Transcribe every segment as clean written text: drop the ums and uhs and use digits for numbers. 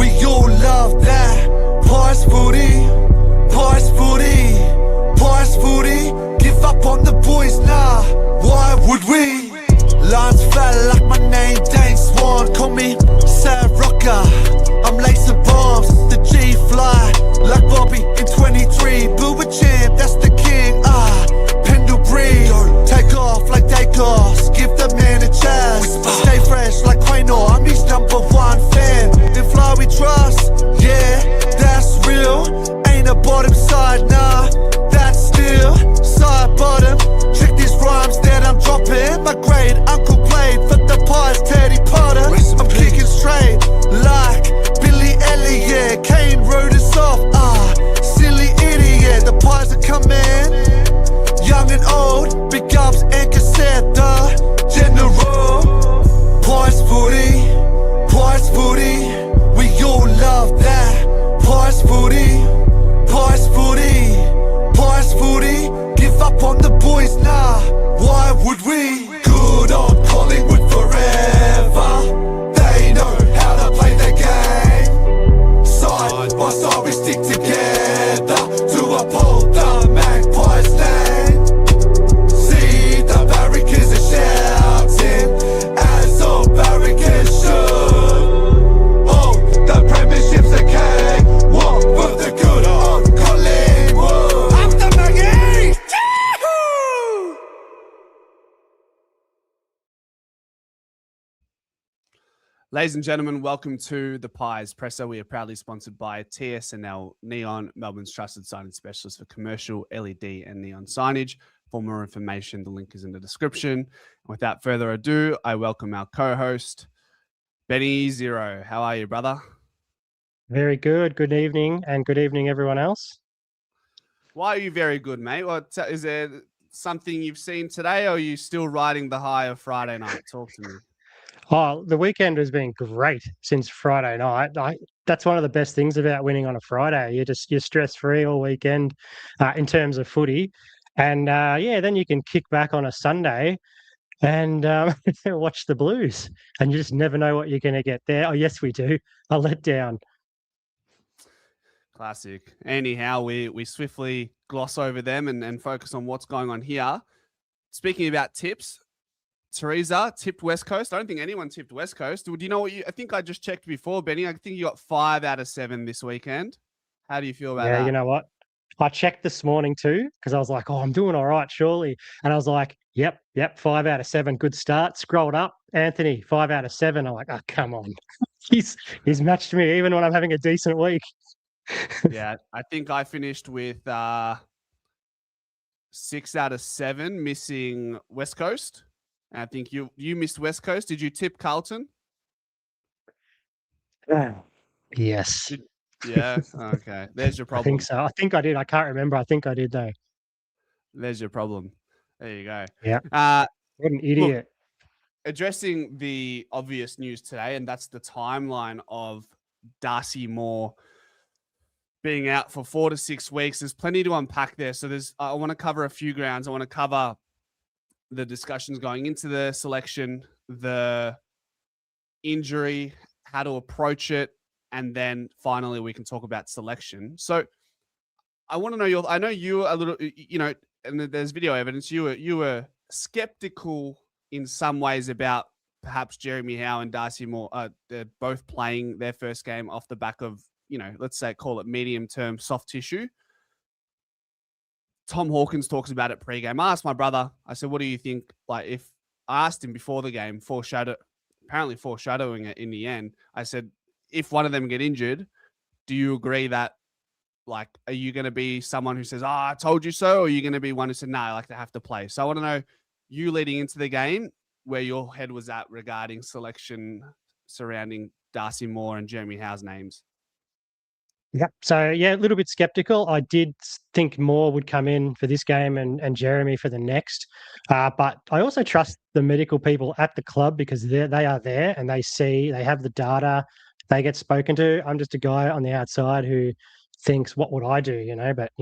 We all love that. Pies footy, pies footy, pies footy. Give up on the boys, nah, why would we? Lines fell like my name, Dane Swan. Call me Sad Rocker, I'm laser bombs. The G fly like Bobby in 23. Blue a champ, that's the king, Pendlebury. Take off like Dacos, give the man a chance. Stay fresh like Quaino, I'm his #1 fan. Then fly we trust, yeah, that's real. Ain't a bottom side, nah, that's still side bottom. Check these rhymes that I'm dropping. My great uncle played for the Pies, Teddy Potter. I'm kicking straight like Billy Elliot. Kane wrote us off, silly idiot. The Pies are coming, young and old. Big ups and cassette, the general. Pies footy, pies footy. We all love that. Pies footy, pies footy, pies footy. Give up on the boys, nah, why would we? Good old Collingwood forever. They know how to play the game. Side by side we stick together to uphold the Magpies name. See the barricades are shouting as all barricades should. Oh, the premiership's a cake. Walk for the good old Collingwood. After Maggie! Yahoo! Ladies and gentlemen, welcome to the Pies Presser. We are proudly sponsored by TSNL Neon, Melbourne's trusted signage specialist for commercial LED and neon signage. For more information, the link is in the description. Without further ado, I welcome our co-host, Benny Zero. How are you, brother? Very good. Good evening, and good evening, everyone else. Why are you very good, mate? Is there something you've seen today, or are you still riding the high of Friday night? Talk to me. Oh, the weekend has been great since Friday night. That's one of the best things about winning on a Friday. You're stress free all weekend in terms of footy, and then you can kick back on a Sunday and watch the Blues, and you just never know what you're going to get there. Oh, yes, we do. A letdown. Classic. Anyhow, we swiftly gloss over them and focus on what's going on here. Speaking about tips, Teresa tipped West Coast. I don't think anyone tipped West Coast. Do you know what I think I just checked before, Benny? I think you got 5 out of 7 this weekend. How do you feel about that? Yeah, you know what? I checked this morning too, because I was like, oh, I'm doing all right, surely. And I was like, yep, 5 out of 7. Good start. Scrolled up. Anthony, 5 out of 7. I'm like, oh, come on. He's matched me even when I'm having a decent week. Yeah, I think I finished with 6 out of 7, missing West Coast. And I think you missed West Coast. Did you tip Carlton? Yes. Yeah. Okay. There's your problem. I think so. I think I did. I can't remember. I think I did though. There's your problem. There you go. Yeah. What an idiot. Look, addressing the obvious news today, and that's the timeline of Darcy Moore being out for 4 to 6 weeks. There's plenty to unpack there. So I want to cover a few grounds. I want to cover the discussions going into the selection, the injury, how to approach it, and then finally we can talk about selection. So I want to know I know you were a little, and there's video evidence. You were skeptical in some ways about perhaps Jeremy Howe and Darcy Moore. They're both playing their first game off the back of, let's say, call it medium term soft tissue. Tom Hawkins talks about it pre-game. I asked my brother, I said, what do you think? Like, if I asked him before the game, apparently foreshadowing it in the end, I said, if one of them get injured, do you agree that, like, are you going to be someone who says, I told you so? Or are you going to be one who said, no, I like to have to play? So I want to know, you leading into the game, where your head was at regarding selection surrounding Darcy Moore and Jeremy Howe's names. Yeah. So, a little bit skeptical. I did think Moore would come in for this game and Jeremy for the next. But I also trust the medical people at the club, because they are there and they have the data, they get spoken to. I'm just a guy on the outside who thinks, what would I do? But,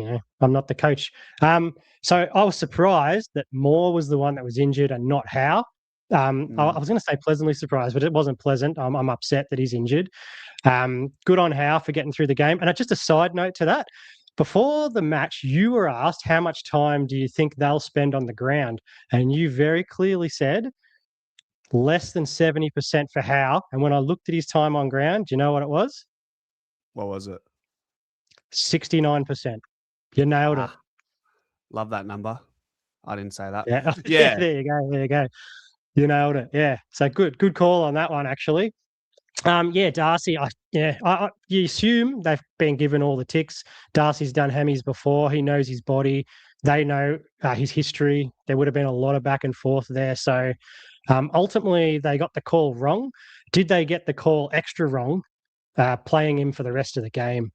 I'm not the coach. So I was surprised that Moore was the one that was injured and not Howe. I was going to say pleasantly surprised, but it wasn't pleasant. I'm upset that he's injured. Good on Howe for getting through the game. And just a side note to that, before the match, you were asked how much time do you think they'll spend on the ground? And you very clearly said less than 70% for Howe. And when I looked at his time on ground, do you know what it was? What was it? 69%. You nailed it. Love that number. I didn't say that. Yeah. Yeah. There you go. There you go. You nailed it. Yeah. So good call on that one, actually. Yeah, Darcy. You assume they've been given all the ticks. Darcy's done Hemis before. He knows his body. They know his history. There would have been a lot of back and forth there. So ultimately, they got the call wrong. Did they get the call extra wrong, playing him for the rest of the game?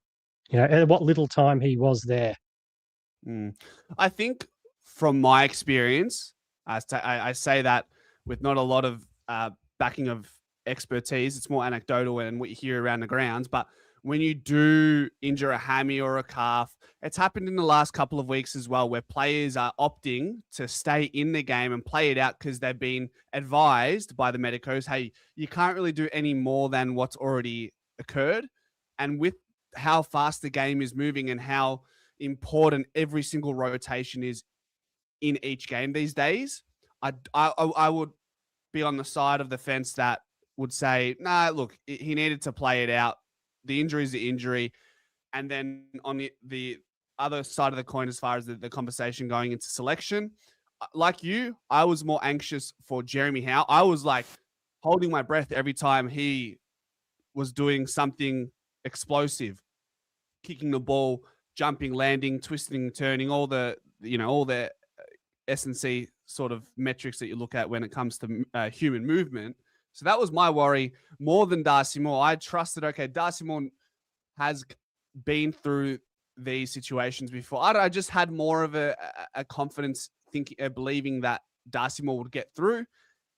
What little time he was there. I think from my experience, I say that with not a lot of backing of expertise. It's more anecdotal and what you hear around the grounds. But when you do injure a hammy or a calf, it's happened in the last couple of weeks as well, where players are opting to stay in the game and play it out because they've been advised by the medicos, hey, you can't really do any more than what's already occurred. And with how fast the game is moving and how important every single rotation is in each game these days, I would be on the side of the fence that would say, nah, look, he needed to play it out. The injury is the injury. And then on the other side of the coin, as far as the conversation going into selection, like you, I was more anxious for Jeremy Howe. I was like holding my breath every time he was doing something explosive, kicking the ball, jumping, landing, twisting, turning, all the S&C sort of metrics that you look at when it comes to human movement. So that was my worry more than Darcy Moore. I trusted, okay, Darcy Moore has been through these situations before. I just had more of a confidence believing that Darcy Moore would get through.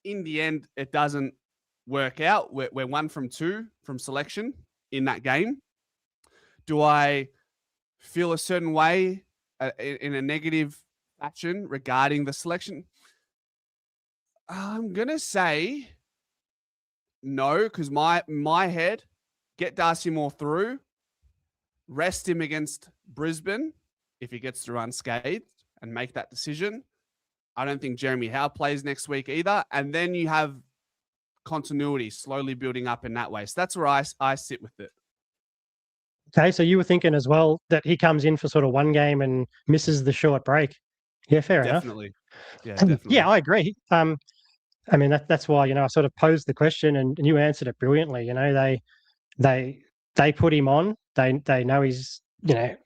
In the end, it doesn't work out. We're 1 from 2 from selection in that game. Do I feel a certain way in a negative fashion regarding the selection? I'm going to say no, because my head, get Darcy Moore through, rest him against Brisbane if he gets through unscathed and make that decision. I don't think Jeremy Howe plays next week either. And then you have continuity slowly building up in that way. So that's where I sit with it. Okay, so you were thinking as well that he comes in for sort of one game and misses the short break. Yeah, fair enough. Yeah, definitely. Yeah, I agree. I mean, that's why, I sort of posed the question and you answered it brilliantly. They put him on. They know he's,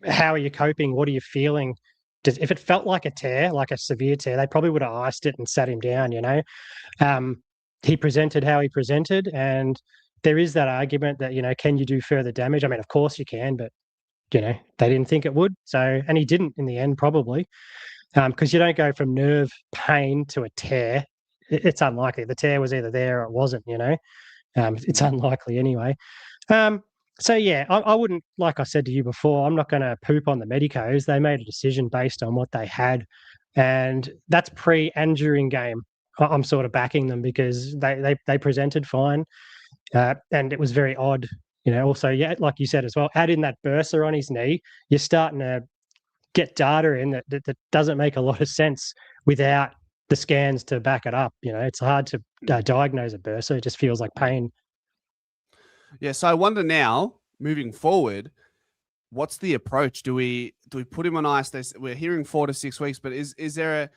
how are you coping? What are you feeling? If it felt like a tear, like a severe tear, they probably would have iced it and sat him down, He presented how he presented, and there is that argument that, can you do further damage? I mean, of course you can, but, they didn't think it would. So, and he didn't in the end, probably, because you don't go from nerve pain to a tear. It's unlikely. The tear was either there or it wasn't, it's unlikely anyway. So, yeah, I wouldn't, like I said to you before, I'm not going to poop on the medicos. They made a decision based on what they had, and that's pre and during game. I'm sort of backing them because they presented fine, and it was very odd. Also, yeah, like you said as well, add in that bursa on his knee, you're starting to get data in that doesn't make a lot of sense without the scans to back it up. It's hard to diagnose a bursa. It just feels like pain. Yeah, so I wonder now, moving forward, what's the approach? Do we put him on ice? We're hearing 4 to 6 weeks, but is there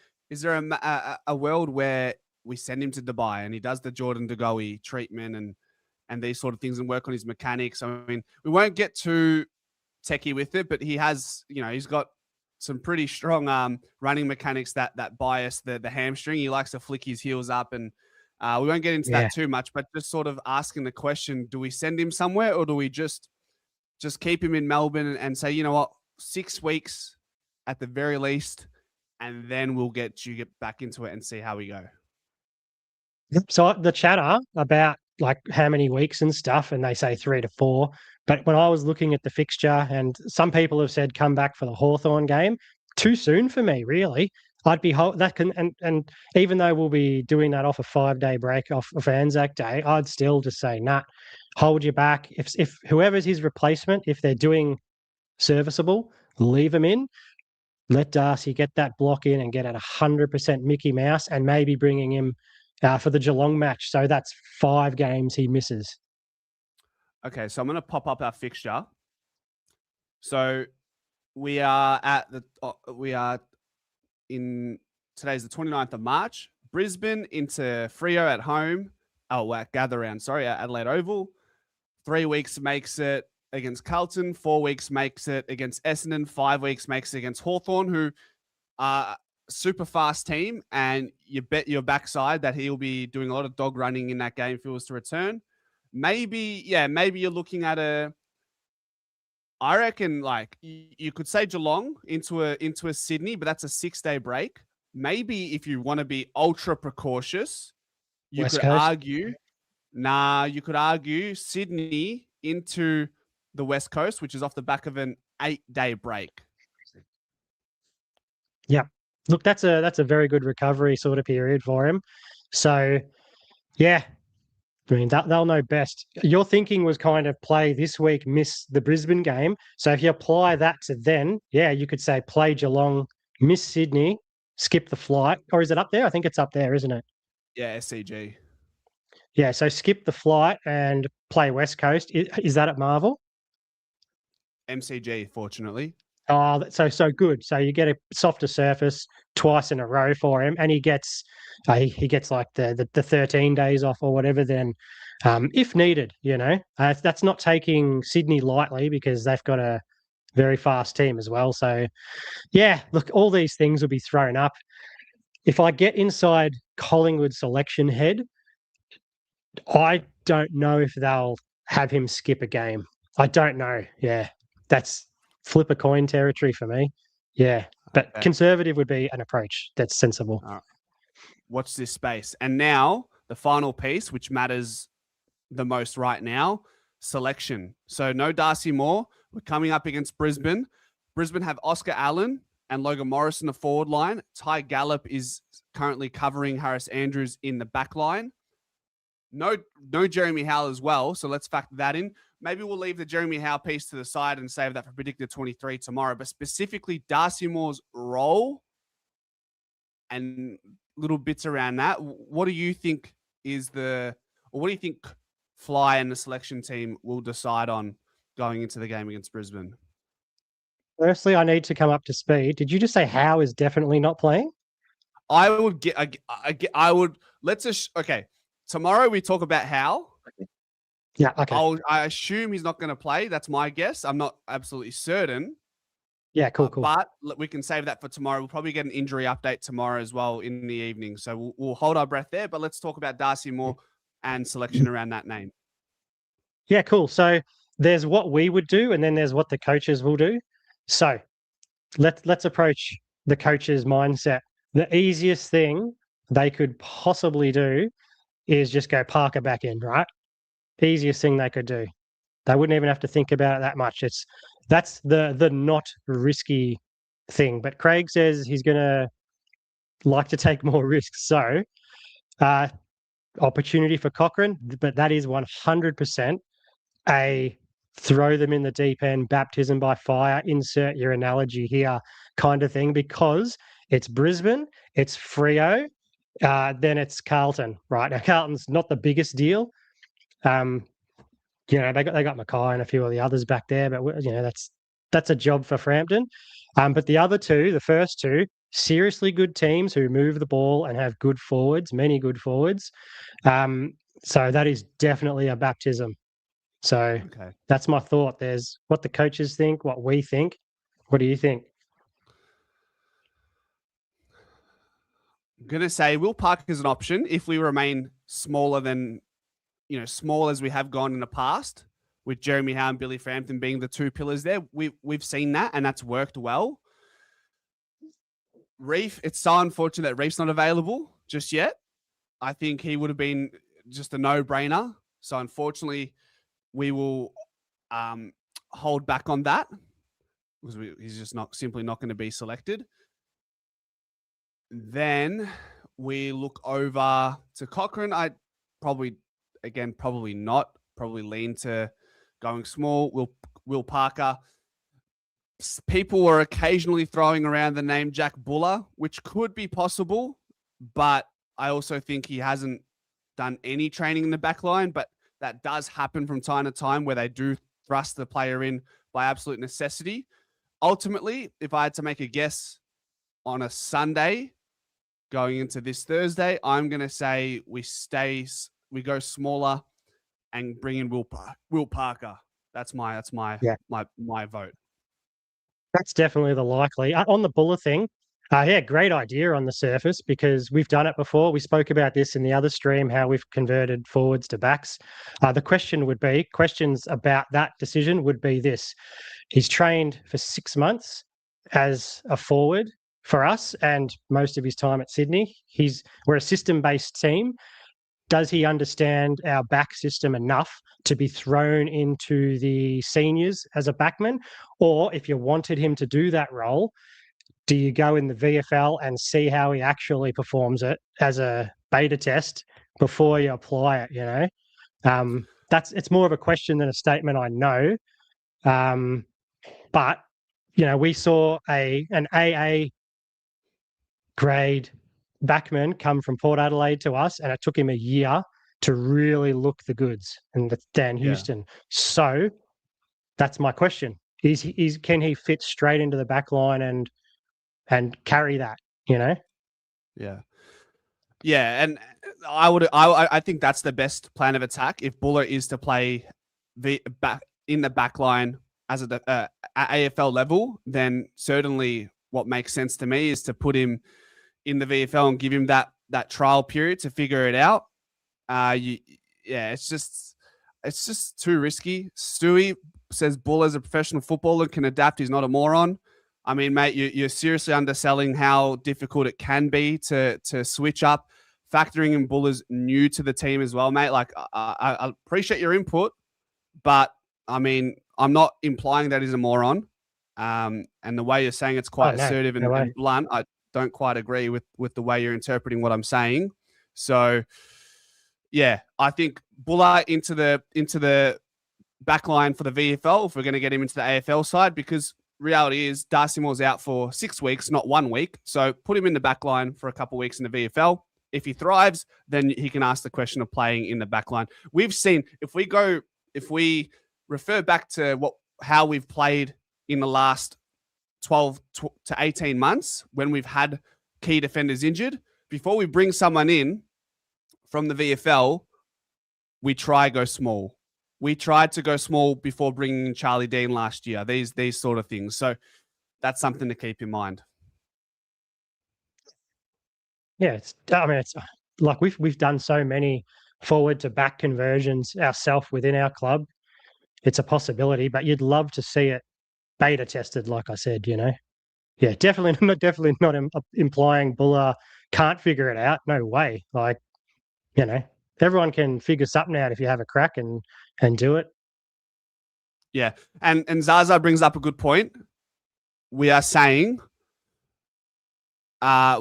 a world where we send him to Dubai and he does the Jordan De Goey treatment and these sort of things and work on his mechanics? I mean, we won't get too techie with it, but he has, he's got some pretty strong running mechanics that bias the hamstring. He likes to flick his heels up, and we won't get into that too much, but just sort of asking the question, do we send him somewhere or do we just keep him in Melbourne and say, you know what, 6 weeks at the very least, and then we'll get back into it and see how we go? So the chatter about like how many weeks and stuff, and they say 3 to 4. But when I was looking at the fixture, and some people have said come back for the Hawthorn game, too soon for me, really. I'd be and even though we'll be doing that off a 5-day break off of Anzac Day, I'd still just say, nah, hold you back. If whoever's his replacement, if they're doing serviceable, leave them in. Let Darcy get that block in and get at 100% Mickey Mouse, and maybe bringing him for the Geelong match. So that's 5 games he misses. Okay, so I'm going to pop up our fixture. So we are at the today's the 29th of March. Brisbane into Freo at home. At Gather Round, sorry, at Adelaide Oval. 3 weeks makes it against Carlton. 4 weeks makes it against Essendon. 5 weeks makes it against Hawthorn, who are a super fast team. And you bet your backside that he'll be doing a lot of dog running in that game if he was to return. Maybe you're looking at I reckon like you could say Geelong into a Sydney, but that's a 6-day break. Maybe if you want to be ultra precautious, you West could Coast. argue Sydney into the West Coast, which is off the back of an 8-day break. Yeah. Look, that's a very good recovery sort of period for him. So, yeah, I mean, they'll know best. Your thinking was kind of play this week, miss the Brisbane game. So if you apply that to then, yeah, you could say play Geelong, miss Sydney, skip the flight. Or is it up there? I think it's up there, isn't it? Yeah, SCG. Yeah, so skip the flight and play West Coast. Is that at Marvel? MCG, fortunately. Oh, so good. So you get a softer surface twice in a row for him, and he gets like the 13 days off or whatever. Then, if needed, that's not taking Sydney lightly because they've got a very fast team as well. So, yeah, look, all these things will be thrown up. If I get inside Collingwood selection head, I don't know if they'll have him skip a game. I don't know. Yeah, that's flip a coin territory for me. Yeah, but Okay. conservative would be an approach that's sensible. Watch this space. And now the final piece, which matters the most right now, selection. So no Darcy Moore. We're coming up against Brisbane. Brisbane have Oscar Allen and Logan Morris in the forward line. Ty Gallop is currently covering Harris Andrews in the back line. No Jeremy Howe as well. So let's factor that in. Maybe we'll leave the Jeremy Howe piece to the side and save that for Predictor 23 tomorrow. But specifically, Darcy Moore's role and little bits around that. What do you think what do you think Fly and the selection team will decide on going into the game against Brisbane? Firstly, I need to come up to speed. Did you just say Howe is definitely not playing? Okay. Tomorrow we talk about Howe. Yeah, okay. I assume he's not going to play. That's my guess. I'm not absolutely certain. Yeah, cool. But we can save that for tomorrow. We'll probably get an injury update tomorrow as well in the evening. So we'll hold our breath there. But let's talk about Darcy Moore and selection around that name. Yeah, cool. So there's what we would do, and then there's what the coaches will do. So let's approach the coach's mindset. The easiest thing they could possibly do is just go Parker back in, right? Easiest thing they could do. They wouldn't even have to think about it that much. That's the not risky thing. But Craig says he's going to like to take more risks. So opportunity for Cochrane, but that is 100% a throw them in the deep end, baptism by fire, insert your analogy here kind of thing, because it's Brisbane, it's Freo, then it's Carlton, right? Now, Carlton's not the biggest deal. They got Mackay and a few of the others back there, but that's a job for Frampton. But the other two, the first two, seriously good teams who move the ball and have good forwards, many good forwards. So that is definitely a baptism. So That's my thought. There's what the coaches think, what we think. What do you think? I'm going to say Will Park is an option if we remain smaller than, small as we have gone in the past, with Jeremy Howe and Billy Frampton being the two pillars there. We've seen that, and that's worked well. Reef, it's so unfortunate that Reef's not available just yet. I think he would have been just a no-brainer. So unfortunately, we will hold back on that because he's just simply not going to be selected. Then we look over to Cochrane. Probably not probably lean to going small. Will Parker. People were occasionally throwing around the name Jack Buller, which could be possible, but I also think he hasn't done any training in the back line, but that does happen from time to time where they do thrust the player in by absolute necessity. Ultimately, if I had to make a guess on a Sunday going into this Thursday, I'm going to say we go smaller and bring in Will Parker. That's my vote. That's definitely the likely. On the Buller thing, great idea on the surface because we've done it before. We spoke about this in the other stream, how we've converted forwards to backs. The questions about that decision would be this. He's trained for 6 months as a forward for us and most of his time at Sydney. We're a system-based team. Does he understand our back system enough to be thrown into the seniors as a backman? Or if you wanted him to do that role, do you go in the VFL and see how he actually performs it as a beta test before you apply it, you know? It's more of a question than a statement, I know. But, you know, we saw an AA grade backman come from Port Adelaide to us, and it took him a year to really look the goods, and that's Dan Houston. So that's my question: can he fit straight into the back line and carry that? You know? Yeah, and I think that's the best plan of attack. If Buller is to play in the back line as at AFL level, then certainly what makes sense to me is to put him in the VFL and give him that trial period to figure it out. It's just too risky. Stewie says Buller's a professional footballer, can adapt. He's not a moron. I mean, mate, you're seriously underselling how difficult it can be to switch up. Factoring in Buller's new to the team as well, mate. Like, I appreciate your input, but I mean, I'm not implying that he's a moron. And the way you're saying it's quite assertive and blunt, I don't quite agree with the way you're interpreting what I'm saying. So, yeah, I think Buller into the back line for the VFL if we're going to get him into the AFL side, because reality is Darcy Moore's out for 6 weeks, not 1 week. So put him in the back line for a couple of weeks in the VFL. If he thrives, then he can ask the question of playing in the back line. We've seen, if we refer back to how we've played in the last 12 to 18 months when we've had key defenders injured, before we bring someone in from the VFL, we try go small. We tried to go small before bringing in Charlie Dean last year. These sort of things. So that's something to keep in mind. Yeah, it's like we've done so many forward to back conversions ourselves within our club. It's a possibility, but you'd love to see it beta tested, like I said, you know. Yeah, definitely not implying Buller can't figure it out. No way. Like, you know, everyone can figure something out if you have a crack and do it. Yeah, and Zaza brings up a good point. We are saying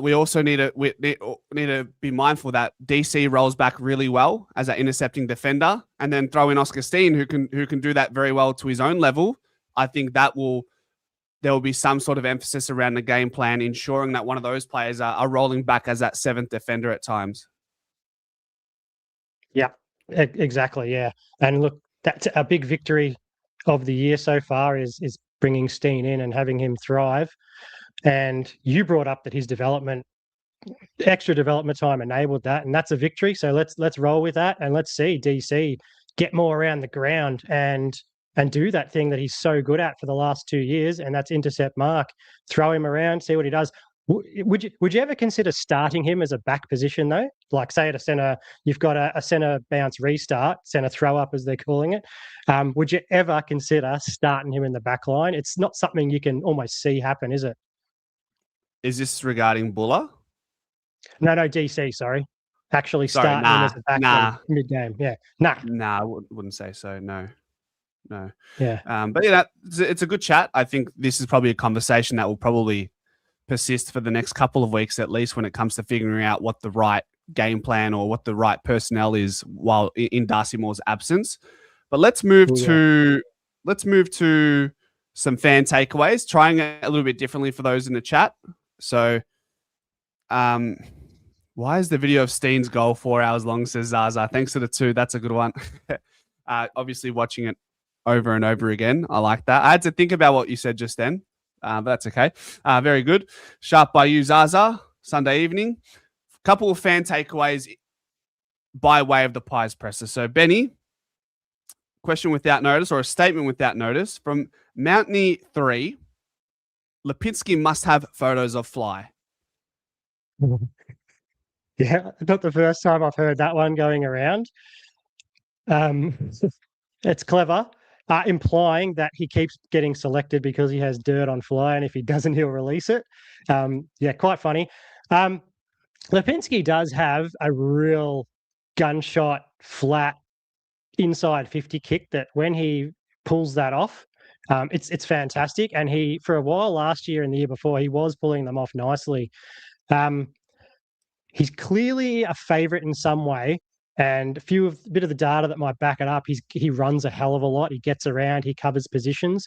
we also need to be mindful that DC rolls back really well as an intercepting defender, and then throw in Oscar Steen, who can do that very well to his own level. I think there will be some sort of emphasis around the game plan, ensuring that one of those players are rolling back as that seventh defender at times. Yeah, exactly. Yeah, and look, that's a big victory of the year so far is bringing Steen in and having him thrive. And you brought up that his extra development time enabled that, and that's a victory. So let's roll with that, and let's see DC get more around the ground and do that thing that he's so good at for the last 2 years, and that's intercept mark. Throw him around, see what he does. Would you ever consider starting him as a back position though? Like say at a centre, you've got a centre bounce restart, centre throw up as they're calling it. Would you ever consider starting him in the back line? It's not something you can almost see happen, is it? Is this regarding Buller? No, DC, sorry. Actually starting him as a back mid-game. Yeah. Nah, I wouldn't say so, no. Yeah. But yeah, it's a good chat. I think this is probably a conversation that will probably persist for the next couple of weeks, at least when it comes to figuring out what the right game plan or what the right personnel is while in Darcy Moore's absence. But let's move Oh, yeah. to some fan takeaways, trying it a little bit differently for those in the chat. So, why is the video of Steen's goal 4 hours long, says Zaza? Thanks to the 2. That's a good one. Obviously, watching it over and over again. I like that. I had to think about what you said just then, but that's okay. Very good. Sharp by you, Zaza. Sunday evening. Couple of fan takeaways by way of the Pies presser. So, Benny, question without notice, or a statement without notice from Mountney 3. Lipinski must have photos of Fly. Yeah, not the first time I've heard that one going around. It's clever, implying that he keeps getting selected because he has dirt on Fly, and if he doesn't, he'll release it. Yeah, quite funny. Lipinski does have a real gunshot, flat, inside 50 kick that when he pulls that off, it's fantastic. And he, for a while last year and the year before, he was pulling them off nicely. He's clearly a favourite in some way, and a bit of the data that might back it up. He runs a hell of a lot. He gets around. He covers positions.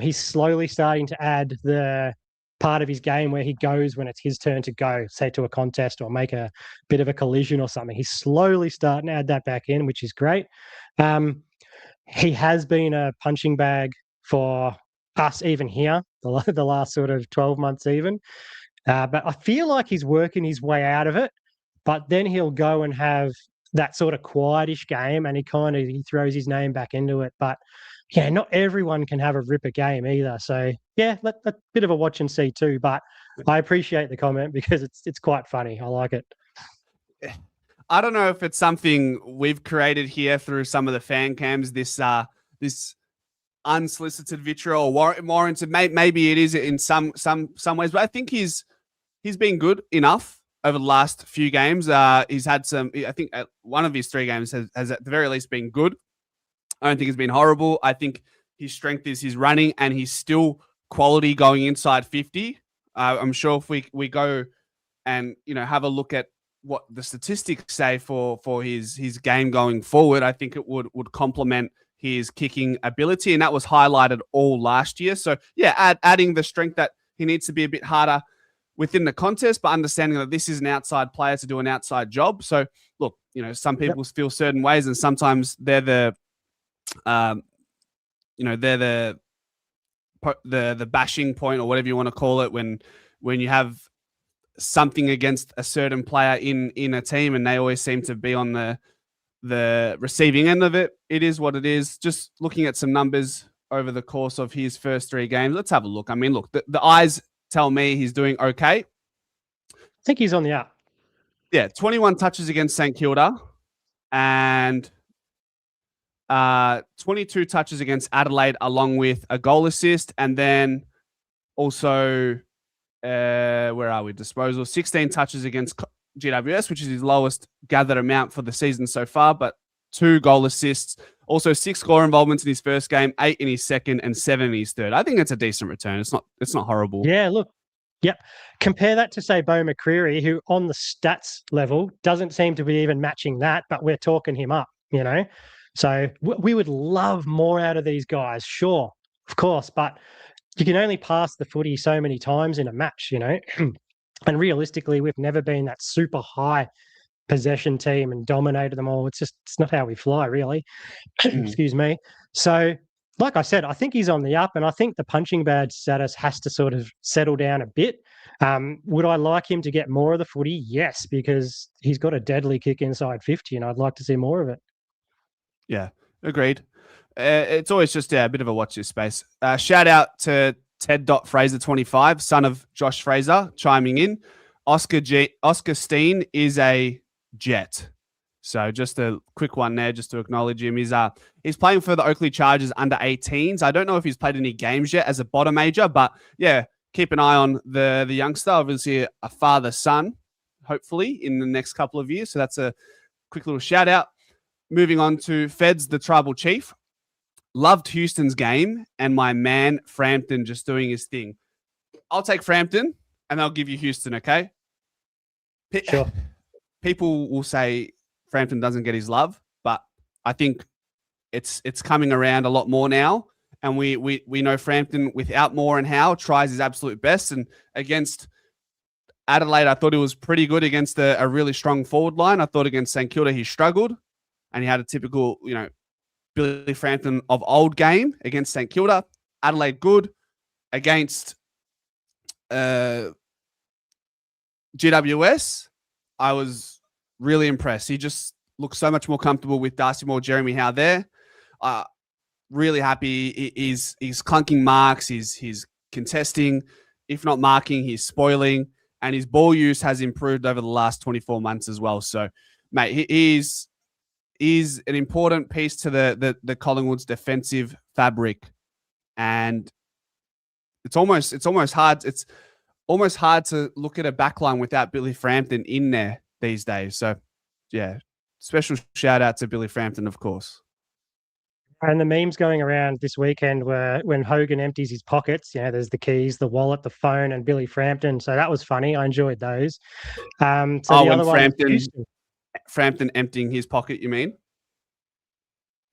He's slowly starting to add the part of his game where he goes when it's his turn to go, say to a contest or make a bit of a collision or something. He's slowly starting to add that back in, which is great. He has been a punching bag for us even here, the last sort of 12 months even. But I feel like he's working his way out of it, but then he'll go and have that sort of quietish game and he throws his name back into it. But yeah, not everyone can have a ripper game either. So yeah, a bit of a watch and see too. But I appreciate the comment because it's quite funny. I like it. I don't know if it's something we've created here through some of the fan cams, this unsolicited vitriol or warranted. Maybe it is in some ways, but I think he's been good enough over the last few games. He's had some, I think one of his 3 games has at the very least been good. I don't think it's been horrible. I think his strength is his running, and he's still quality going inside 50. I'm sure if we go and have a look at what the statistics say for his game going forward, I think it would complement his kicking ability, and that was highlighted all last year. So yeah, adding the strength that he needs to be a bit harder within the contest, but understanding that this is an outside player to do an outside job. So look, some people feel certain ways, and sometimes they're the bashing point or whatever you want to call it when you have something against a certain player in a team and they always seem to be on the receiving end of it. It is what it is. Just looking at some numbers over the course of his first 3 games. Let's have a look. I mean, look, the eyes tell me he's doing okay. I think he's on the up. Yeah, 21 touches against St Kilda and 22 touches against Adelaide, along with a goal assist. And then also, where are we? Disposal, 16 touches against GWS, which is his lowest gathered amount for the season so far, but 2 goal assists. Also 6 score involvements in his first game, 8 in his second, and 7 in his third. I think it's a decent return. It's not horrible. Yeah, look. Yep. Compare that to, say, Beau McCreary, who on the stats level doesn't seem to be even matching that, but we're talking him up, So we would love more out of these guys, sure, of course, but you can only pass the footy so many times in a match, And realistically, we've never been that super high possession team and dominated them all. It's not how we fly, really. Excuse me. So, like I said, I think he's on the up, and I think the punching bag status has to sort of settle down a bit. Would I like him to get more of the footy? Yes, because he's got a deadly kick inside 50, and I'd like to see more of it. Yeah, agreed. It's always just a bit of a watch this space. Shout out to Ted.Fraser25, son of Josh Fraser, chiming in. Oscar Steen is a Jet. So just a quick one there, just to acknowledge him. He's playing for the Oakley Chargers under 18s. I don't know if he's played any games yet as a bottom major, but yeah, keep an eye on the youngster. Obviously a father-son, hopefully, in the next couple of years. So that's a quick little shout out. Moving on to Feds, the tribal chief. Loved Houston's game and my man Frampton just doing his thing. I'll take Frampton and I'll give you Houston, okay? Sure. People will say Frampton doesn't get his love, but I think it's coming around a lot more now. And we know Frampton without Moore and Howe tries his absolute best. And against Adelaide, I thought he was pretty good against a really strong forward line. I thought against St Kilda, he struggled and he had a typical, Billy Frampton of old game against St Kilda. Adelaide, good. Against GWS, I was really impressed. He just looks so much more comfortable with Darcy Moore, Jeremy Howe there. Really happy. He's clunking marks. He's contesting. If not marking, he's spoiling. And his ball use has improved over the last 24 months as well. So, mate, he's an important piece to the Collingwood's defensive fabric. And it's almost hard. It's almost hard to look at a backline without Billy Frampton in there these days. So, yeah, special shout out to Billy Frampton, of course. And the memes going around this weekend were when Hogan empties his pockets. There's the keys, the wallet, the phone, and Billy Frampton. So that was funny. I enjoyed those. So the other Frampton emptying his pocket, you mean?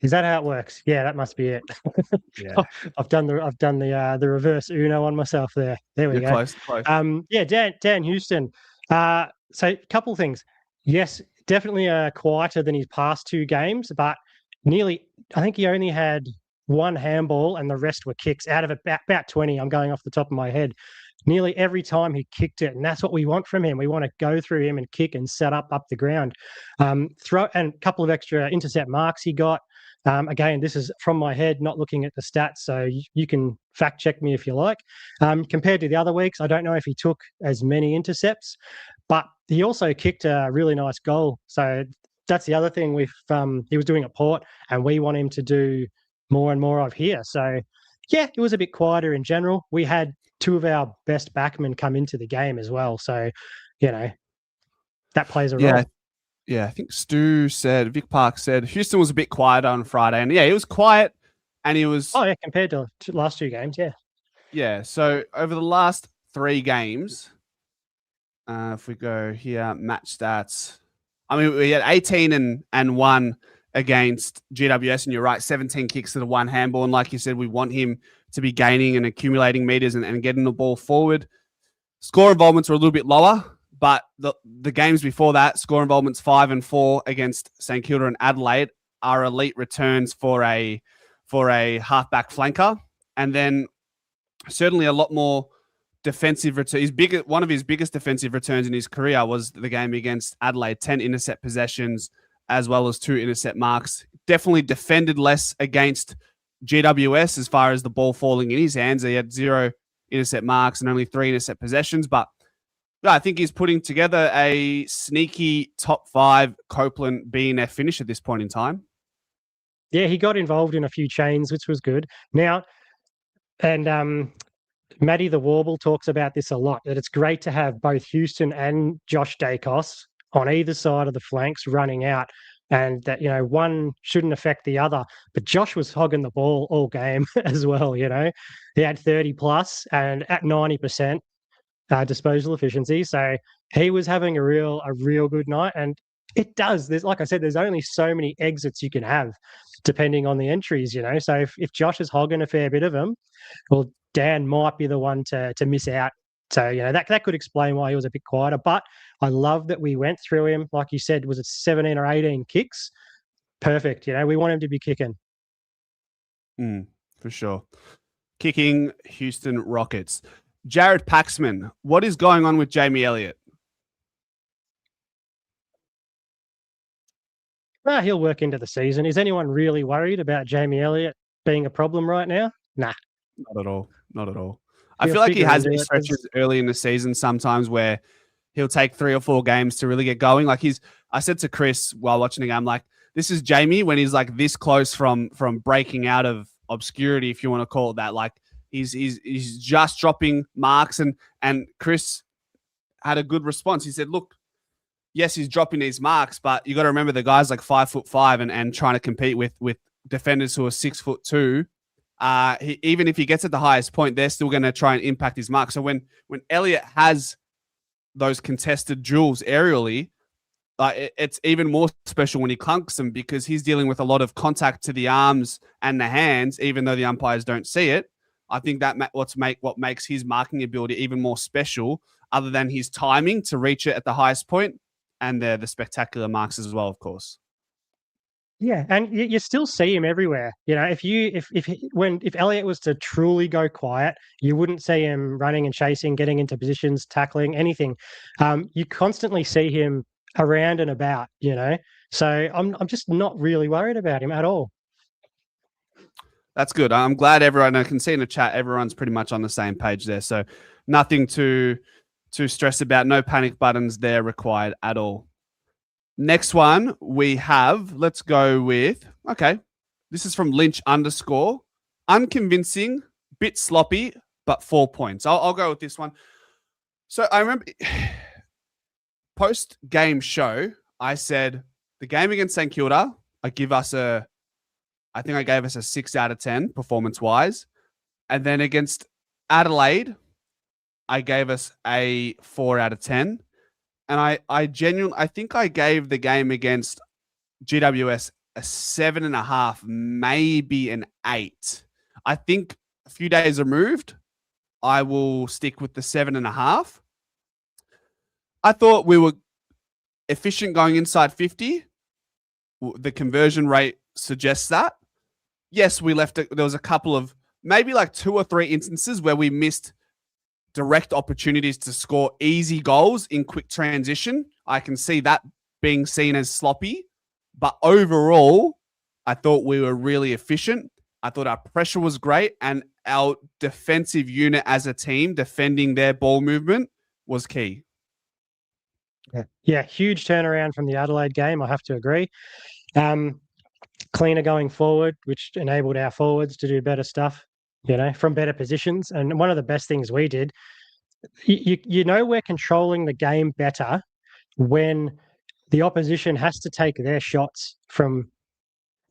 Is that how it works? Yeah, that must be it. Yeah. I've done the reverse Uno on myself there. There we go. Close. Yeah, Dan Houston. So a couple of things. Yes, definitely quieter than his past two games, but I think he only had one handball and the rest were kicks out of about 20. I'm going off the top of my head. Nearly every time he kicked it, and that's what we want from him. We want to go through him and kick and set up the ground. And a couple of extra intercept marks he got. Again, this is from my head, not looking at the stats, so you can fact check me if you like. Compared to the other weeks, I don't know if he took as many intercepts, but he also kicked a really nice goal. So that's the other thing he was doing at Port, and we want him to do more and more of here. So, yeah, it was a bit quieter in general. We had two of our best backmen come into the game as well. So, that plays a role. Yeah, I think Vic Park said Houston was a bit quieter on Friday. And yeah, he was quiet and he was... Oh, yeah, compared to last two games, yeah. Yeah, so over the last 3 games, if we go here, match stats... I mean, we had 18 and 1 against GWS, and you're right, 17 kicks to the 1 handball. And like you said, we want him to be gaining and accumulating meters and getting the ball forward. Score involvements were a little bit lower, but the games before that, score involvements 5 and 4 against St Kilda and Adelaide are elite returns for a halfback flanker. And then certainly a lot more defensive return. One of his biggest defensive returns in his career was the game against Adelaide, 10 intercept possessions as well as 2 intercept marks. Definitely defended less against GWS as far as the ball falling in his hands. He had 0 intercept marks and only 3 intercept possessions, but I think he's putting together a sneaky top 5 Copeland BNF finish at this point in time. Yeah, he got involved in a few chains, which was good. Now, and Matty the Warble talks about this a lot, that it's great to have both Houston and Josh Dacos on either side of the flanks running out, and that, one shouldn't affect the other. But Josh was hogging the ball all game as well, He had 30 plus and at 90% disposal efficiency. So he was having a real good night. And it does. Like I said, there's only so many exits you can have depending on the entries, So if Josh is hogging a fair bit of them, well, Dan might be the one to miss out. So, that could explain why he was a bit quieter. But I love that we went through him. Like you said, was it 17 or 18 kicks? Perfect. We want him to be kicking. For sure. Kicking Houston Rockets. Jared Paxman, what is going on with Jamie Elliott? He'll work into the season. Is anyone really worried about Jamie Elliott being a problem right now? Nah. Not at all. I feel like he has these stretches early in the season sometimes where he'll take 3 or 4 games to really get going. Like I said to Chris while watching the game, like, this is Jamie when he's like this close from breaking out of obscurity, if you want to call it that. Like he's just dropping marks, and Chris had a good response. He said, look, yes, he's dropping these marks, but you got to remember the guy's like 5'5" and trying to compete with defenders who are 6'2". Even if he gets at the highest point, they're still going to try and impact his mark. So when Elliott has those contested duels aerially, it's even more special when he clunks them because he's dealing with a lot of contact to the arms and the hands, even though the umpires don't see it. I think that what makes his marking ability even more special, other than his timing to reach it at the highest point, and the spectacular marks as well, of course. Yeah, and you still see him everywhere. You know, if Elliot was to truly go quiet, you wouldn't see him running and chasing, getting into positions, tackling, anything. You constantly see him around and about. You know, so I'm just not really worried about him at all. That's good. I'm glad everyone. I can see in the chat everyone's pretty much on the same page there. So nothing to stress about. No panic buttons there required at all. Next one we have, let's go with, okay, this is from Lynch _ unconvincing, bit sloppy, but 4 points. I'll go with this one. So I remember post-game show, I said the game against St. Kilda, I think I gave us a 6 out of 10 performance-wise. And then against Adelaide, I gave us a 4 out of 10. And I think I gave the game against GWS a 7.5, maybe an 8. I think a few days removed, I will stick with the 7.5. I thought we were efficient going inside 50. The conversion rate suggests that. Yes, there was a couple of maybe like 2 or 3 instances where we missed direct opportunities to score easy goals in quick transition. I can see that being seen as sloppy. But overall, I thought we were really efficient. I thought our pressure was great. And our defensive unit as a team, defending their ball movement, was key. Yeah, huge turnaround from the Adelaide game, I have to agree. Cleaner going forward, which enabled our forwards to do better stuff, you know, from better positions. And one of the best things we did, you know, we're controlling the game better when the opposition has to take their shots from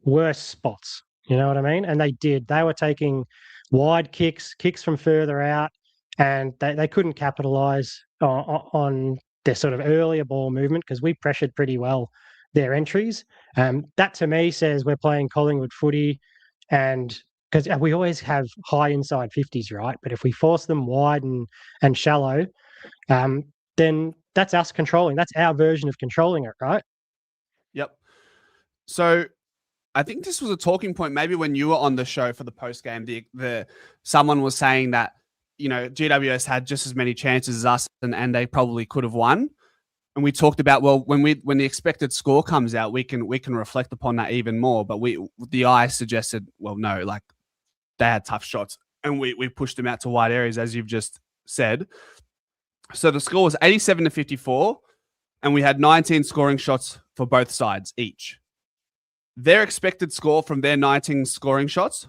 worse spots. You know what I mean? And they did. They were taking wide kicks from further out, and they couldn't capitalize on their sort of earlier ball movement because we pressured pretty well their entries. That to me says we're playing Collingwood footy, and because we always have high inside 50s, right? But if we force them wide and shallow, then that's us controlling. That's our version of controlling it, right? Yep. So I think this was a talking point maybe when you were on the show for the post game. Someone was saying that, you know, GWS had just as many chances as us, and they probably could have won. And we talked about, well, when the expected score comes out, we can reflect upon that even more. But the eye suggested, well, no, like they had tough shots, and we pushed them out to wide areas, as you've just said. So the score was 87-54, and we had 19 scoring shots for both sides each. Their expected score from their 19 scoring shots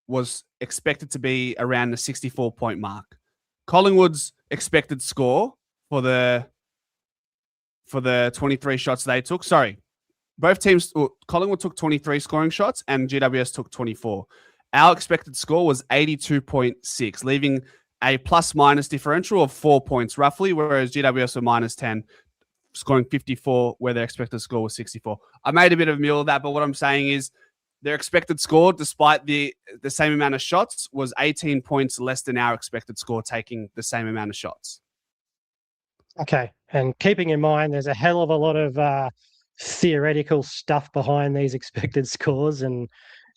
was expected to be around the 64-point mark. Collingwood's expected score for the 23 shots they took. Sorry, both teams. Collingwood took 23 scoring shots and GWS took 24. Our expected score was 82.6, leaving a plus-minus differential of 4 points roughly, whereas GWS were -10, scoring 54, where their expected score was 64. I made a bit of a meal of that, but what I'm saying is their expected score, despite the same amount of shots, was 18 points less than our expected score, taking the same amount of shots. Okay, and keeping in mind there's a hell of a lot of theoretical stuff behind these expected scores, and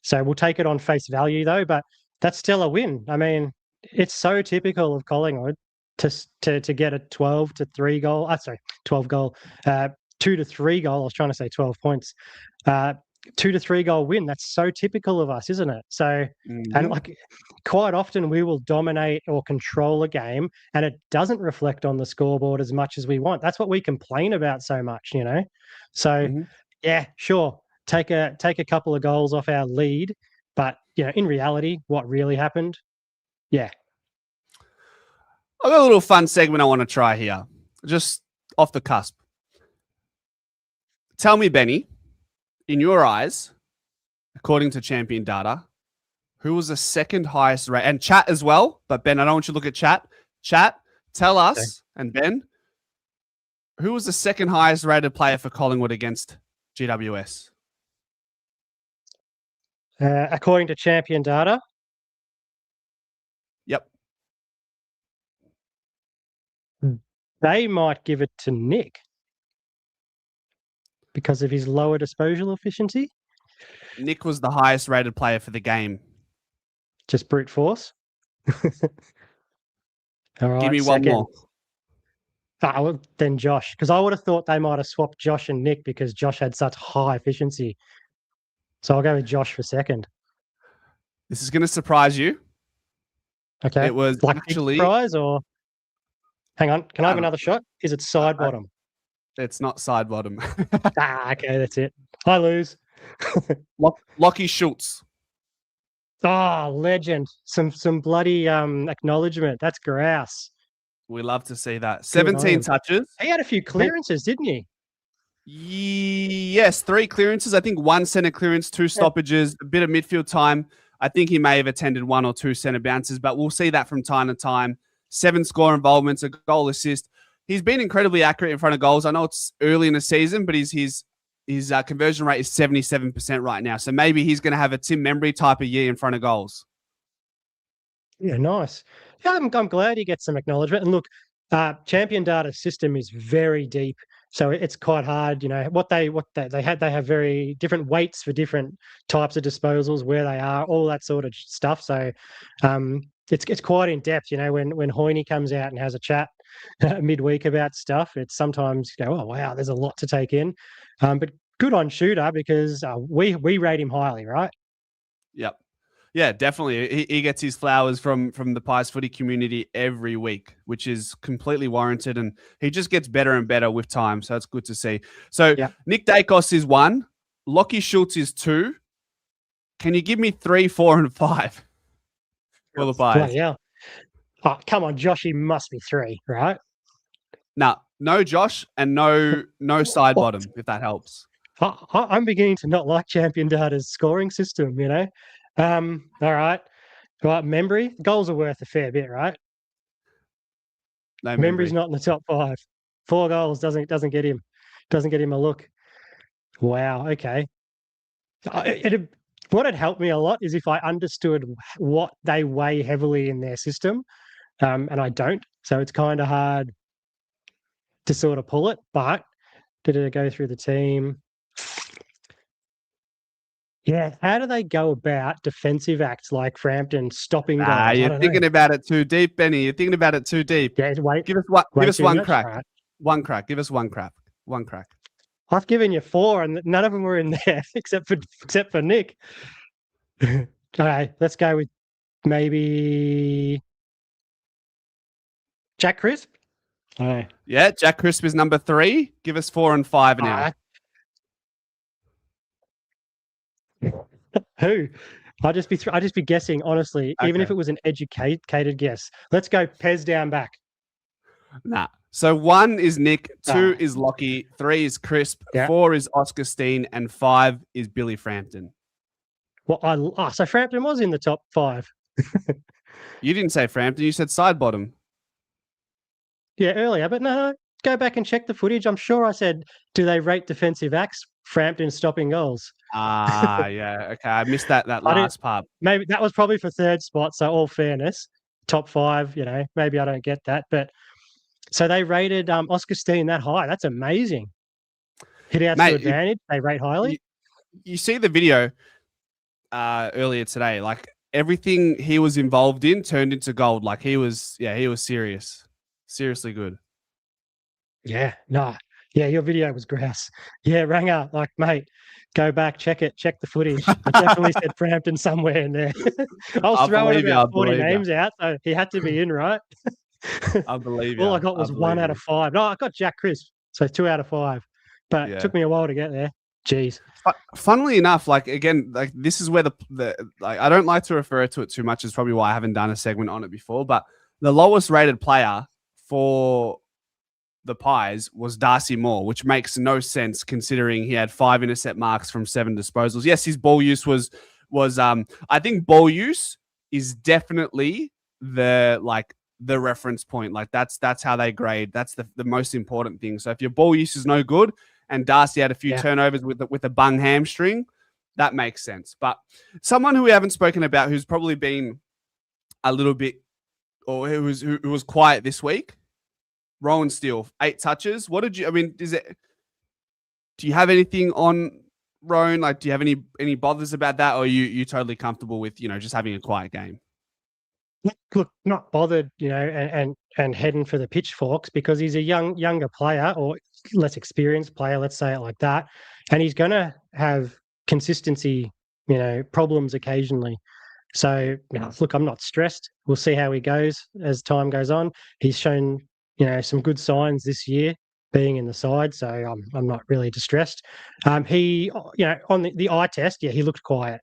so we'll take it on face value though, but that's still a win. I mean, it's so typical of Collingwood to get a 12 to 3 goal, 12 goal, 2 to 3 goal. I was trying to say 12 points, 2 to 3 goal win. That's so typical of us, isn't it? So, and like quite often we will dominate or control a game, and it doesn't reflect on the scoreboard as much as we want. That's what we complain about so much, you know. So, yeah, sure, take a couple of goals off our lead, but you know, in reality, what really happened? Yeah. I've got a little fun segment I want to try here, just off the cusp. Tell me, Benny, in your eyes, according to Champion Data, who was the second highest rate? And chat as well, but Ben, I don't want you to look at chat. Chat, tell us, and Ben, Who was the second highest rated player for Collingwood against GWS? According to Champion Data, Yep. they might give it to Nick because of his lower disposal efficiency. Nick was the highest rated player for the game. Just brute force. All right, Give me one more. Well, then Josh, because I would have thought they might have swapped Josh and Nick because Josh had such high efficiency. So I'll go with Josh for second. This is going to surprise you. Okay. It was like actually big prize or hang on. Can I have another shot? Is it side bottom? It's not side bottom. Okay, that's it. I lose. Lockie Schultz. Oh, legend. Some bloody acknowledgement. That's grouse. We love to see that. 17 touches. He had a few clearances, didn't he? Yes, 3 clearances. I think 1 centre clearance, 2 stoppages, a bit of midfield time. I think he may have attended 1 or 2 centre bounces, but we'll see that from time to time. 7 score involvements, a goal assist. He's been incredibly accurate in front of goals. I know it's early in the season, but his conversion rate is 77% right now. So maybe he's going to have a Tim Membry type of year in front of goals. Yeah, nice. Yeah, I'm glad he gets some acknowledgement. And look, Champion Data system is very deep, so it's quite hard. You know they have very different weights for different types of disposals, where they are, all that sort of stuff. So it's quite in depth. You know, when Hoyne comes out and has a chat midweek about stuff, it's sometimes you go, oh wow, there's a lot to take in. But good on Shooter because we rate him highly, right? Yep. Yeah, definitely. He gets his flowers from the Pies footy community every week, which is completely warranted. And he just gets better and better with time. So it's good to see. So Nick Dacos is 1. Lockie Schultz is 2. Can you give me 3, 4, and 5 for the Pies? Yeah. Oh, come on, Josh, he must be 3, right? No Josh and no side bottom, if that helps. I'm beginning to not like Champion Data's scoring system, you know. All right. Right, Membry, goals are worth a fair bit, right? No, Membry's not in the top 5. 4 goals doesn't get him a look. Wow. Okay. What had helped me a lot is if I understood what they weigh heavily in their system, and I don't. So it's kind of hard to sort of pull it. But did it go through the team? Yeah, how do they go about defensive acts like Frampton stopping goals? You're thinking about it too deep, Benny. You're thinking about it too deep. Yeah, give us one crack. Right. One crack. Give us one crack. One crack. I've given you 4, and none of them were in there except for Nick. Okay, let's go with maybe Jack Crisp. Okay. Yeah, Jack Crisp is number 3. Give us 4 and 5 now. Who? I'd just be guessing, honestly, even if it was an educated guess. Let's go Pez down back. Nah. So 1 is Nick, 2 is Lockie, 3 is Crisp, 4 is Oscar Steen, and 5 is Billy Frampton. Well, so Frampton was in the top 5. You didn't say Frampton, you said side bottom. Yeah, earlier, but no, go back and check the footage. I'm sure I said, do they rate defensive acts? Frampton stopping goals. Yeah. Okay, I missed that last part. Maybe that was probably for 3rd spot. So all fairness, top 5. You know, maybe I don't get that, but so they rated Oscar Steen that high. That's amazing. Hit out to advantage. They rate highly. You see the video earlier today. Like everything he was involved in turned into gold. Like he was serious. Seriously good. Yeah, no. Yeah, your video was grass. Yeah, Ranger, like, mate, go back, check the footage. I definitely said Frampton somewhere in there. I was throwing about 40 names out, so he had to be in, right? I believe you. All I got was 1 out of 5. No, I got Jack Crisp, so 2 out of 5. But it took me a while to get there. Jeez. Funnily enough, like again, like this is where the like I don't like to refer to it too much. Is probably why I haven't done a segment on it before. But the lowest rated player for the Pies was Darcy Moore, which makes no sense considering he had 5 intercept marks from 7 disposals. Yes, his ball use was I think ball use is definitely the like the reference point. Like that's how they grade. That's the most important thing. So if your ball use is no good, and Darcy had a few turnovers with a bung hamstring, that makes sense. But someone who we haven't spoken about, who's probably been a little bit, or who was quiet this week, Rowan Steele, 8 touches. What did you? I mean, do you have anything on Rowan? Like, do you have any bothers about that, or are you totally comfortable with just having a quiet game? Look, not bothered, and heading for the pitchforks because he's a younger player or less experienced player, let's say it like that, and he's going to have consistency, problems occasionally. So, look, I'm not stressed. We'll see how he goes as time goes on. He's shown, some good signs this year being in the side, so I'm not really distressed. He, on the eye test, he looked quiet.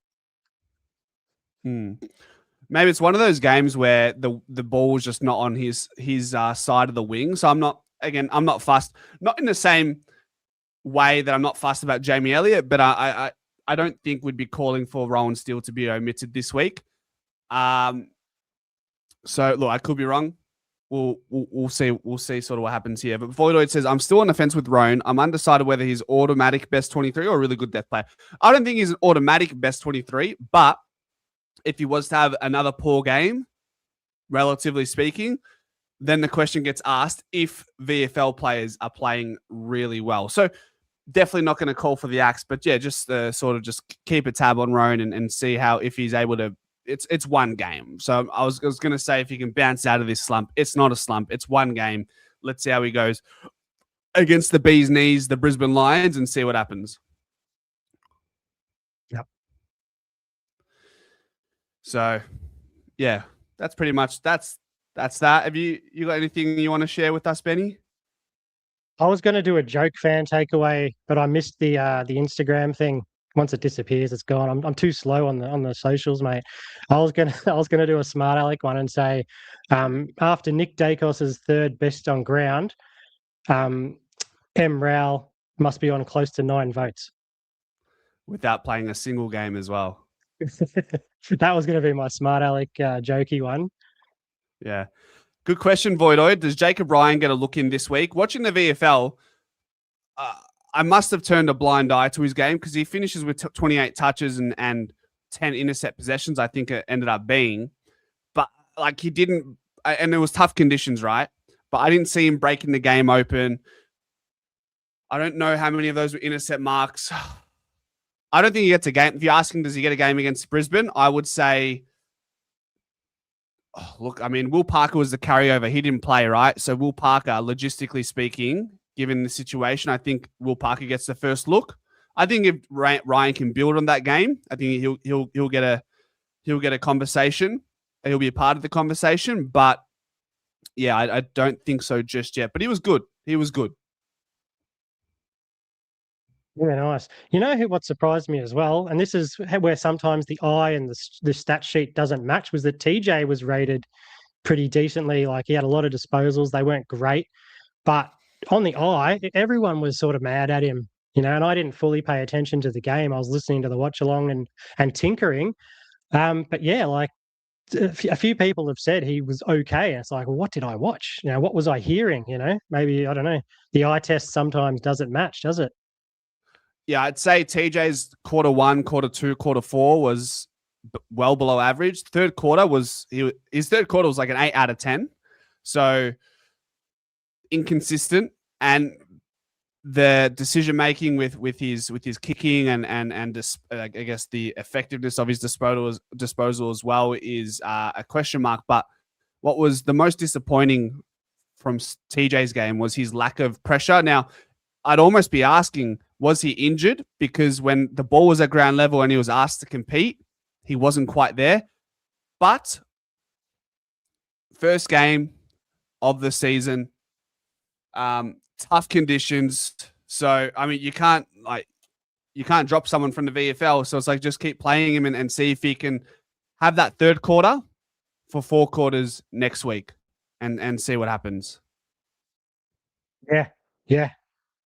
Maybe it's one of those games where the ball was just not on his side of the wing. So I'm not fussed. Not in the same way that I'm not fussed about Jamie Elliott, but I don't think we'd be calling for Rowan Steele to be omitted this week. So look, I could be wrong. We'll see. We'll see sort of what happens here. But Voidoid says, I'm still on the fence with Rowan. I'm undecided whether he's automatic best 23 or a really good death player. I don't think he's an automatic best 23, but if he was to have another poor game, relatively speaking, then the question gets asked if VFL players are playing really well. So definitely not going to call for the axe, but yeah, just sort of just keep a tab on Rowan and see how, if he's able to. It's one game. So I was going to say, if he can bounce out of this slump, it's not a slump. It's one game. Let's see how he goes against the Bees Knees, the Brisbane Lions, and see what happens. Yep. So, yeah, that's pretty much that's that. Have you got anything you want to share with us, Benny? I was going to do a joke fan takeaway, but I missed the Instagram thing. Once it disappears, it's gone. I'm too slow on the socials, mate. I was gonna do a smart aleck one and say, after Nick Dacos's third best on ground, M. Rao must be on close to 9 votes without playing a single game as well. That was going to be my smart aleck jokey one. Yeah, good question, Voidoid. Does Jacob Ryan get a look in this week? Watching the VFL, I must have turned a blind eye to his game because he finishes with 28 touches and 10 intercept possessions, I think it ended up being. But like he didn't, and it was tough conditions, right? But I didn't see him breaking the game open. I don't know how many of those were intercept marks. I don't think he gets a game. If you're asking, does he get a game against Brisbane? I would say, look, I mean, Will Parker was the carryover. He didn't play, right? So Will Parker, logistically speaking, given the situation, I think Will Parker gets the first look. I think if Ryan can build on that game, I think he'll get a conversation. He'll be a part of the conversation. But yeah, I don't think so just yet. But he was good. He was good. Yeah, nice. You know what surprised me as well, and this is where sometimes the eye and the stat sheet doesn't match, was that TJ was rated pretty decently. Like he had a lot of disposals. They weren't great, but on the eye, everyone was sort of mad at him, and I didn't fully pay attention to the game. I was listening to the watch along and tinkering. But yeah, like a few people have said he was okay. And it's like, well, what did I watch? What was I hearing? Maybe, I don't know. The eye test sometimes doesn't match, does it? Yeah, I'd say TJ's quarter 1, quarter 2, quarter 4 was well below average. Third quarter was his third quarter was like an 8 out of 10. So inconsistent, and the decision making with his kicking and I guess the effectiveness of his disposal as well is a question mark. But what was the most disappointing from TJ's game was his lack of pressure. Now, I'd almost be asking, was he injured? Because when the ball was at ground level and he was asked to compete, he wasn't quite there. But first game of the season, tough conditions. So, I mean, you can't drop someone from the VFL. So it's like, just keep playing him and see if he can have that third quarter for 4 quarters next week and see what happens. Yeah.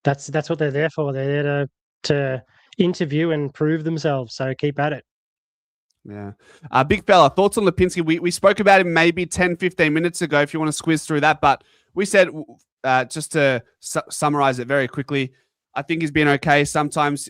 That's what they're there for. They're there to interview and prove themselves. So keep at it. Yeah. Big fella, thoughts on Lipinski? We spoke about him maybe 10, 15 minutes ago if you want to squeeze through that. But we said, just to summarize it very quickly, I think he's been okay. Sometimes,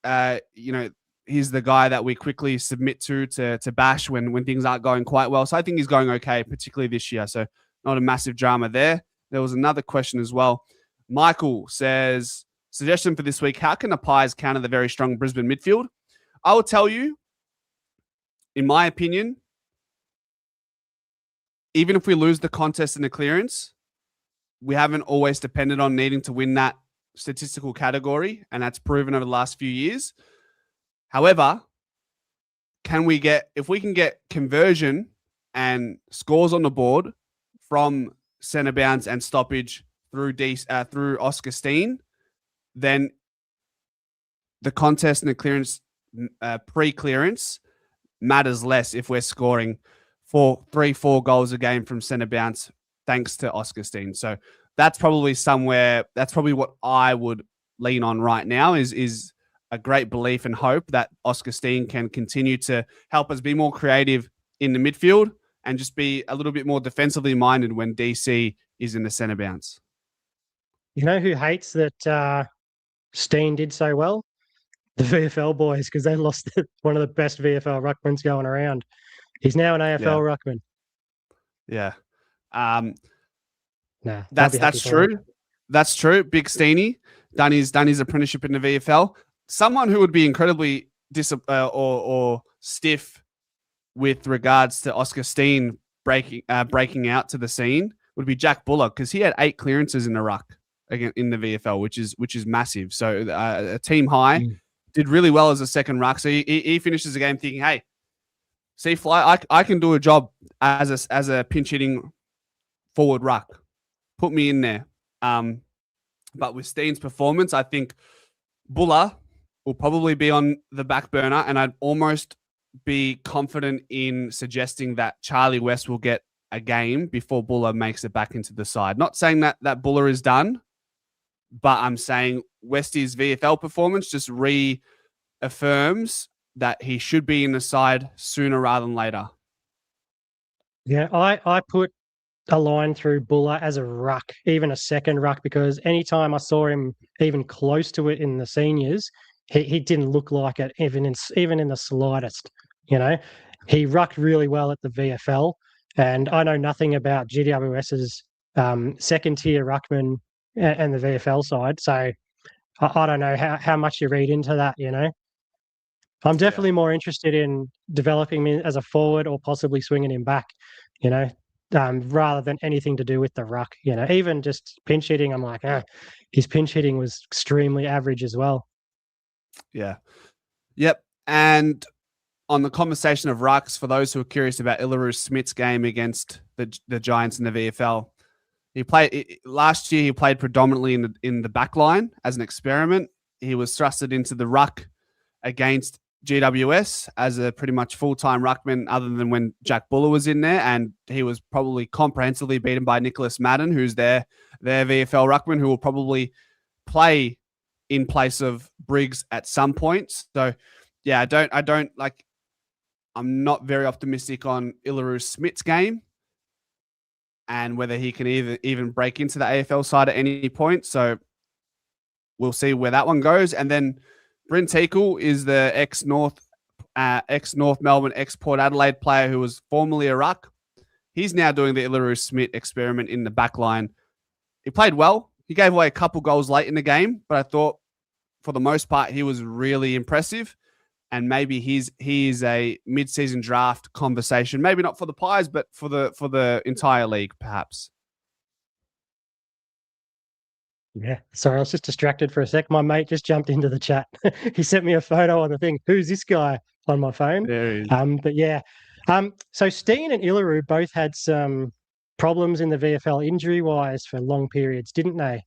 he's the guy that we quickly submit to bash when things aren't going quite well. So I think he's going okay, particularly this year. So not a massive drama there. There was another question as well. Michael says, suggestion for this week, how can the Pies counter the very strong Brisbane midfield? I will tell you, in my opinion, even if we lose the contest and the clearance, we haven't always depended on needing to win that statistical category, and that's proven over the last few years. However, if we can get conversion and scores on the board from centre bounce and stoppage through Oscar Steen, then the contest and the clearance, pre-clearance, matters less if we're scoring 3-4 goals a game from centre bounce thanks to Oscar Steen. So that's probably what I would lean on right now is a great belief and hope that Oscar Steen can continue to help us be more creative in the midfield and just be a little bit more defensively minded when DC is in the centre bounce. You know who hates that Steen did so well? The VFL boys, because they lost one of the best VFL ruckmans going around. He's now an AFL ruckman. Yeah. That's true. That's true. Big Steenie done his apprenticeship in the VFL. Someone who would be incredibly stiff with regards to Oscar Steen breaking out to the scene would be Jack Buller, because he had 8 clearances in the ruck again in the VFL, which is massive. So a team high. Did really well as a second ruck. So he finishes the game thinking, hey, see, Fly, I can do a job as a pinch hitting forward ruck. Put me in there. But with Steen's performance, I think Buller will probably be on the back burner, and I'd almost be confident in suggesting that Charlie West will get a game before Buller makes it back into the side. Not saying that Buller is done, but I'm saying Westie's VFL performance just reaffirms that he should be in the side sooner rather than later. Yeah, I put a line through Buller as a ruck, even a second ruck, because anytime I saw him even close to it in the seniors, he didn't look like it even in the slightest. You know, he rucked really well at the VFL, and I know nothing about GWS's second tier ruckman and the VFL side, so I don't know how much you read into that. You know, I'm definitely more interested in developing him as a forward or possibly swinging him back. You know, rather than anything to do with the ruck. You know, even just pinch hitting, I'm like, his pinch hitting was extremely average as well. Yeah. Yep. And on the conversation of rucks, for those who are curious about Illaru Smith's game against the Giants in the VFL, last year. He played predominantly in the back line as an experiment. He was thrusted into the ruck against GWS as a pretty much full-time ruckman, other than when Jack Buller was in there, and he was probably comprehensively beaten by Nicholas Madden, who's their VFL ruckman, who will probably play in place of Briggs at some point. So, yeah, I'm not very optimistic on Illaru Smith's game and whether he can even break into the AFL side at any point. So we'll see where that one goes. And then Bryn Teakle is the ex-North Melbourne, ex-Port Adelaide player who was formerly a ruck. He's now doing the Illaru Smith experiment in the back line. He played well. He gave away a couple goals late in the game, but I thought for the most part he was really impressive. And maybe he is a mid-season draft conversation. Maybe not for the Pies, but for the entire league, perhaps. Yeah, sorry, I was just distracted for a sec. My mate just jumped into the chat. He sent me a photo on the thing. Who's this guy on my phone? There he is. But yeah, so Steen and Illaru both had some problems in the VFL injury-wise for long periods, didn't they?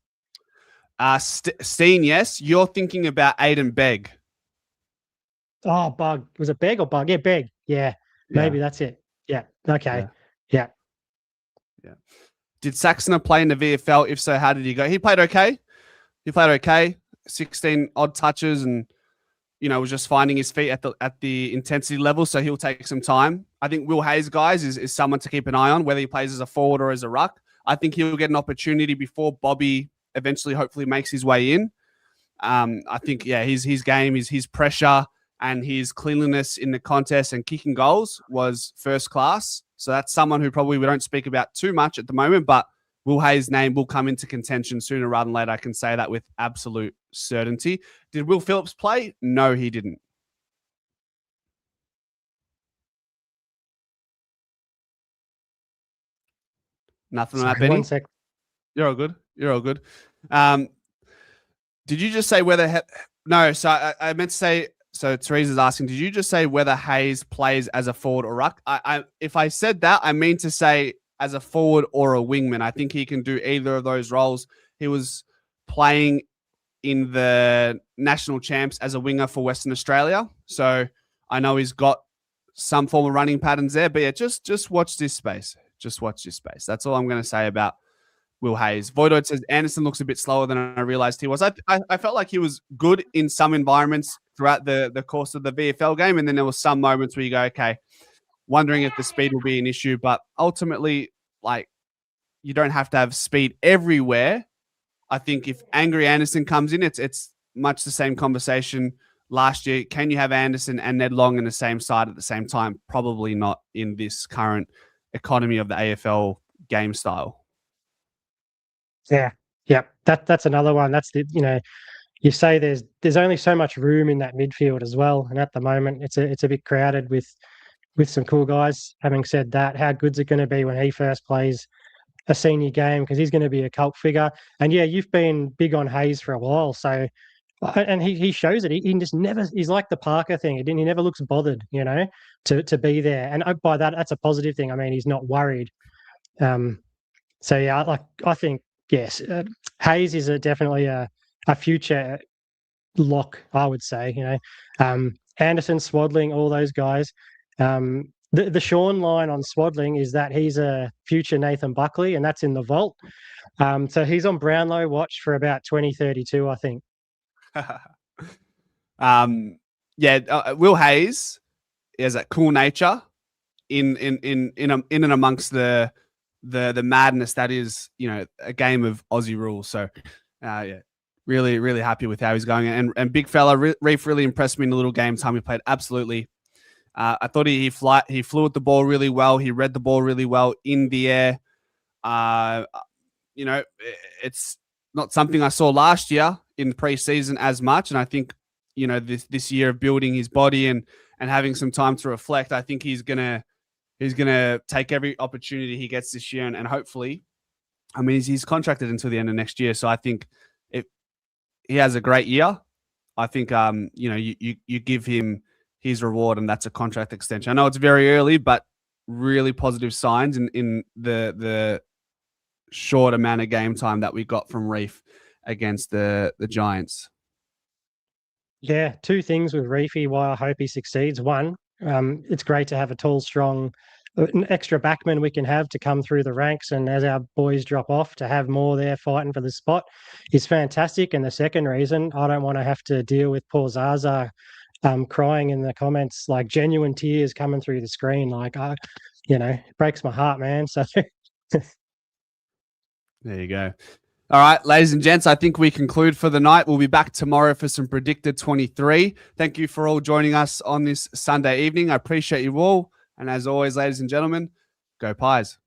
Steen, yes. You're thinking about Aiden Begg. Oh, Bug. Was it Begg or Bug? Yeah, Begg. Yeah, maybe that's it. Yeah. Okay. Yeah. Did Saxoner play in the VFL? If so, how did he go? He played okay. 16 odd touches and was just finding his feet at the intensity level, so he'll take some time. I think Will Hayes, guys, is someone to keep an eye on, whether he plays as a forward or as a ruck. I think he'll get an opportunity before Bobby eventually hopefully makes his way in. I think, his game, his pressure and his cleanliness in the contest and kicking goals was first class. So that's someone who probably we don't speak about too much at the moment, but Will Hayes' name will come into contention sooner rather than later. I can say that with absolute certainty. Did Will Phillips play? No, he didn't. Nothing on that, Benny? 1 sec. You're all good. You're all good. Did you just say whether... No, so I meant to say... So Teresa's asking, did you just say whether Hayes plays as a forward or ruck? If I said that, I mean to say as a forward or a wingman. I think he can do either of those roles. He was playing in the national champs as a winger for Western Australia. So I know he's got some form of running patterns there. But yeah, just watch this space. Just watch this space. That's all I'm going to say about Will Hayes. Voidoid says Anderson looks a bit slower than I realized he was. I felt like he was good in some environments throughout the course of the VFL game. And then there were some moments where you go, okay, wondering if the speed will be an issue, but ultimately, like, you don't have to have speed everywhere. I think if Angry Anderson comes in, it's much the same conversation last year. Can you have Anderson and Ned Long in the same side at the same time? Probably not in this current economy of the AFL game style. Yeah. That's another one. That's you say there's only so much room in that midfield as well, and at the moment it's a bit crowded with some cool guys. Having said that, how good's it going to be when he first plays a senior game, because he's going to be a cult figure. And yeah, you've been big on Hayes for a while, so and he shows it. He just never. He's like the Parker thing. He never looks bothered, to be there. And by that's a positive thing. I mean, he's not worried. So yeah, I think yes, Hayes is definitely a future lock, I would say. Anderson, Swadling, all those guys. The Sean line on Swadling is that he's a future Nathan Buckley, and that's in the vault. So he's on Brownlow watch for about 2032, I think. Will Hayes has that cool nature in and amongst the madness that is, a game of Aussie rules. So, really, really happy with how he's going. And big fella, Reef really impressed me in the little game time he played. Absolutely. I thought he flew at the ball really well. He read the ball really well in the air. It's not something I saw last year in preseason as much. And I think, this year of building his body and having some time to reflect, I think he's gonna take every opportunity he gets this year, and hopefully, I mean, he's contracted until the end of next year. So I think if he has a great year, I think you give him his reward, and that's a contract extension. I know it's very early, but really positive signs in the short amount of game time that we got from Reef against the Giants. Yeah, two things with Reefy why I hope he succeeds. One, it's great to have a tall, strong, an extra backman we can have to come through the ranks, and as our boys drop off, to have more there fighting for the spot is fantastic. And the second reason, I don't want to have to deal with poor Zaza crying in the comments, like genuine tears coming through the screen. Like, it breaks my heart, man. So there you go. All right, ladies and gents, I think we conclude for the night. We'll be back tomorrow for some Predicted 23. Thank you for all joining us on this Sunday evening. I appreciate you all. And as always, ladies and gentlemen, go Pies.